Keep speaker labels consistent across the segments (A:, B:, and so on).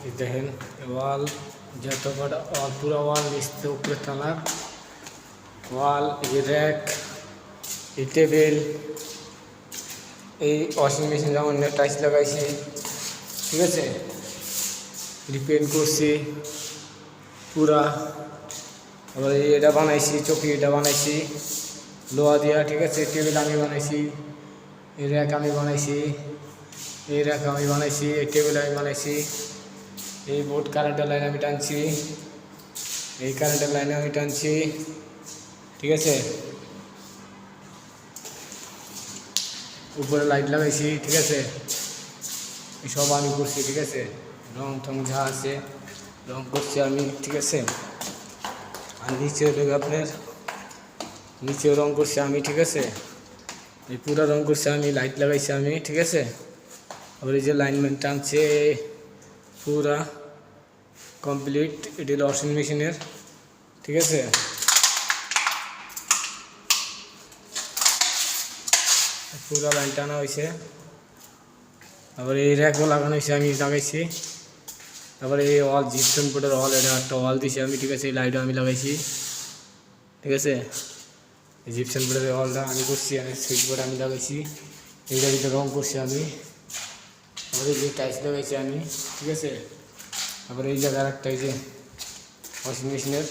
A: এই দেখেন ওয়াল, যত বড় ওয়াল, পুরো ওয়াল নিচে উপরে টানার ওয়াল, এই র্যাক, এই টেবিল, এই ওয়াশিং মেশিন যেমন টাইলস লাগাইছি, ঠিক আছে, রিপেন্ট করছি পুরা। আবার এটা বানাইছি, চকি এটা বানাইছি লোহা দিয়া, ঠিক আছে। টেবিল আমি বানাইছি, এই র্যাক আমি বানাইছি, এই র্যাক আমি বানাইছি, এই টেবিল আমি বানাইছি। এই বোর্ড কারেন্টের লাইন আমি টানছি, এই কারেন্টের লাইনে আমি টানছি, ঠিক আছে। উপরে লাইট লাগাইছি, ঠিক আছে। সব আমি করছি, ঠিক আছে। রং টং যা আছে রং করছি আমি, ঠিক আছে। আর নিচে আপনার নিচেও রং করছি আমি, ঠিক আছে। এই পুরো রং করছি আমি, লাইট লাগাইছি আমি, ঠিক আছে। আবার এই যে লাইনম্যান টানছে পুরা কমপ্লিট। এটি হলো ওয়াশিং মেশিনের, ঠিক আছে। পুরা লাইন টানা হয়েছে। আবার এই র্যাকও লাগানো হয়েছে, আমি লাগাইছি। তারপরে এই ওয়াল, জিপসন বোর্ডের ওয়াল, এটা একটা ওয়াল দিয়েছি আমি, ঠিক আছে। এই লাইটও আমি লাগাইছি, ঠিক আছে। এই জিপসন বোর্ডের ওয়ালটা আমি করছি, আমি সুইচ বোর্ড আমি লাগাইছি। এইটার ভিতরে রং করছি আমি। তারপরে এই যে টাইলস লাগাইছি আমি, ঠিক আছে। তারপরে এই জায়গার একটা এই যে ওয়াশিং মেশিনের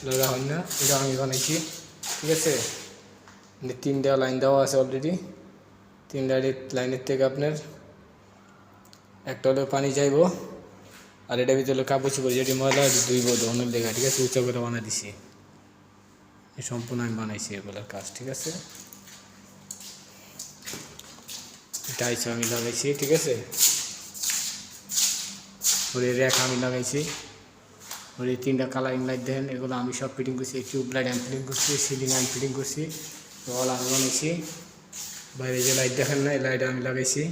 A: লাগা হয় না, এটা আমি বানাইছি, ঠিক আছে। তিনটা লাইন দেওয়া আছে অলরেডি। তিনটা লাইনের থেকে আপনার একটা হলো পানি যাইব, আর এটার ভিতরে কাপড় চোপড় যেটি ময়লা ধুইব ধনের লেখা, ঠিক আছে। উঁচা করে বানাই দিছি, সম্পূর্ণ আমি বানাইছি এগুলোর কাজ, ঠিক আছে। টাইলস আমি লাগাইছি, ঠিক আছে। ওর র্যাক আমি লাগাইছি। ওর এই তিনটা কালারিং লাইট দেখেন, এগুলো আমি সব ফিটিং করছি। টিউব লাইট আমি ফিটিং করছি, সিলিং আমি ফিটিং করছি, ওয়াল আমি বানাইছি। বাইরে যে লাইট দেখেন না, এই লাইট আমি লাগাইছি,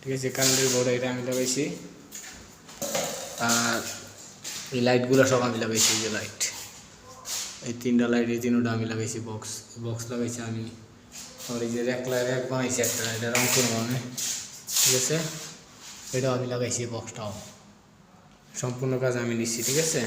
A: ঠিক আছে। কারেন্টের বোর্ড এটা আমি লাগাইছি। আর এই লাইটগুলো সব আমি লাগাইছি, এই যে লাইট, এই তিনটা লাইট, এই তিনটা আমি লাগাইছি। বক্স লাগাইছি আমি। আর এই যে র্যাক বানাইছি একটা, এটা রং করবো আমি, ঠিক আছে। এটাও আমি লাগাইছি, বক্সটাও সম্পূর্ণ কাজ আমি নিচ্ছি, ঠিক আছে।